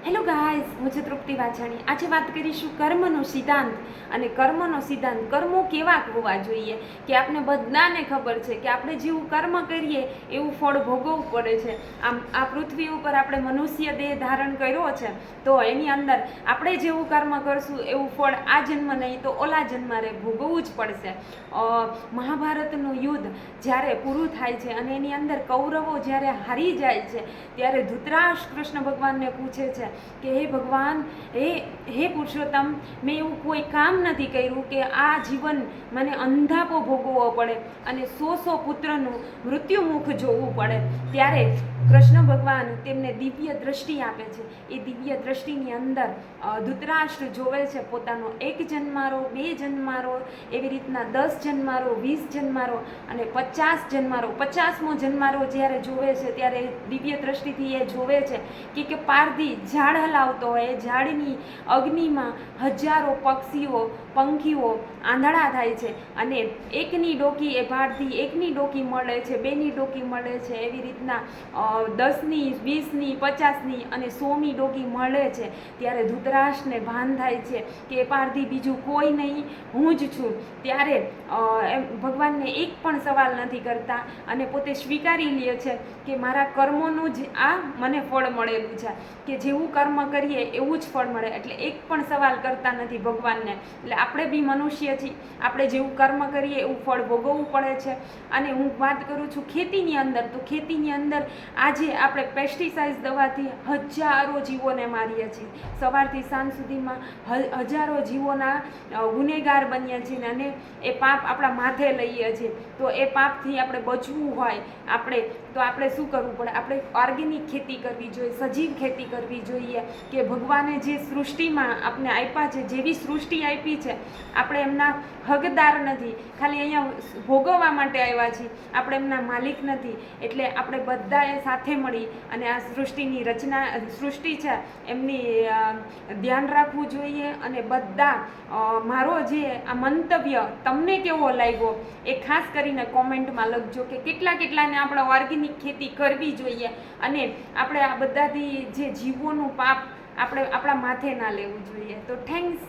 Hello guys, હું છું તૃપ્તિ વાછાણી. આજે વાત કરીશું કર્મનો સિદ્ધાંત અને કર્મનો સિદ્ધાંત. કર્મો કેવા હોવા જોઈએ કે આપણે બધાને ખબર છે કે આપણે જેવું કર્મ કરીએ એવું ફળ ભોગવવું પડે છે. આમ આ પૃથ્વી ઉપર આપણે મનુષ્ય દેહ ધારણ કર્યો છે, તો એની અંદર આપણે જેવું કર્મ કરશું એવું ફળ આ જન્મ નહીં તો ઓલા જન્મારે ભોગવવું જ પડશે. મહાભારતનું યુદ્ધ જ્યારે પૂરું થાય છે અને એની અંદર કૌરવો જ્યારે હારી જાય છે ત્યારે ધૃતરાષ્ટ્ર કૃષ્ણ ભગવાનને પૂછે છે કે હે ભગવાન, હે પુરુષોત્તમ, મેં એવું કોઈ કામ નથી કર્યું કે આ જીવન મને અંધાપો ભોગવવો પડે અને 100 પુત્રનું મૃત્યુમુખ જોવું પડે. ત્યારે કૃષ્ણ ભગવાન તેમને દિવ્ય દ્રષ્ટિ આપે છે. એ દિવ્ય દ્રષ્ટિની અંદર ધૃતરાષ્ટ્ર જોવે છે પોતાનો 1 જન્મારો, 2 જન્મારો, એવી રીતના 10 જન્મારો, 20 જન્મારો અને 50 જન્મારો. 50મો જન્મારો જ્યારે જોવે છે ત્યારે દિવ્ય દ્રષ્ટિથી એ જોવે છે કે પારધી ઝાડ હલાવતો હોય, ઝાડની અગ્નિમાં હજારો પક્ષીઓ, પંખીઓ આંધળા થાય છે અને એકની ડોકી એ પારધી એકની ડોકી મળે છે, 2ની ડોકી મળે છે, એવી રીતના 10ની, 20ની, 50ની અને 100મી ડોકી મળે છે. ત્યારે ધૃતરાષ્ટ્રને ભાન થાય છે કે એ પારધી બીજું કોઈ નહીં, હું જ છું. ત્યારે ભગવાનને એક પણ સવાલ નથી કરતા અને પોતે સ્વીકારી લે છે કે મારા કર્મોનું જ આ મને ફળ મળેલું છે, કે જેવું કર્મ કરીએ એવું જ ફળ મળે. એટલે એક પણ સવાલ કરતા નથી ભગવાનને. એટલે આપણે બી મનુષ્ય છીએ, આપણે જેવું કર્મ કરીએ એવું ફળ ભોગવવું પડે છે. અને હું વાત કરું છું ખેતીની અંદર, તો ખેતીની અંદર આજે આપણે પેસ્ટિસાઇડ દવાથી હજારો જીવોને મારીએ છીએ. સવારથી સાંજ સુધીમાં હજારો જીવોના ગુનેગાર બનીએ છીએ અને એ પાપ આપણા માથે લઈએ છીએ. તો એ પાપથી આપણે બચવું હોય તો આપણે શું કરવું પડે? આપણે ઓર્ગેનિક ખેતી કરવી જોઈએ, સજીવ ખેતી કરવી જોઈએ. કે ભગવાને જે સૃષ્ટિમાં આપણે આપ્યા છે, જેવી સૃષ્ટિ આપી છે, આપણે એમના હકદાર નથી, ખાલી અહીંયા ભોગવવા માટે આવ્યા છીએ, આપણે એમના માલિક નથી. એટલે આપણે બધાએ સાથે મળી અને આ સૃષ્ટિની રચના, સૃષ્ટિ છે એમની ધ્યાન રાખવું જોઈએ. અને બધા મારો જે આ મંતવ્ય તમને કેવો લાગ્યો એ ખાસ કરીને કોમેન્ટમાં લખજો કે કેટલાને આપણે ઓર્ગેનિક ખેતી કરવી જોઈએ અને આપણે આ બધાથી જે જીવોનું પાપ આપણે આપણા માથે ના લેવું જોઈએ. તો થેન્ક્સ.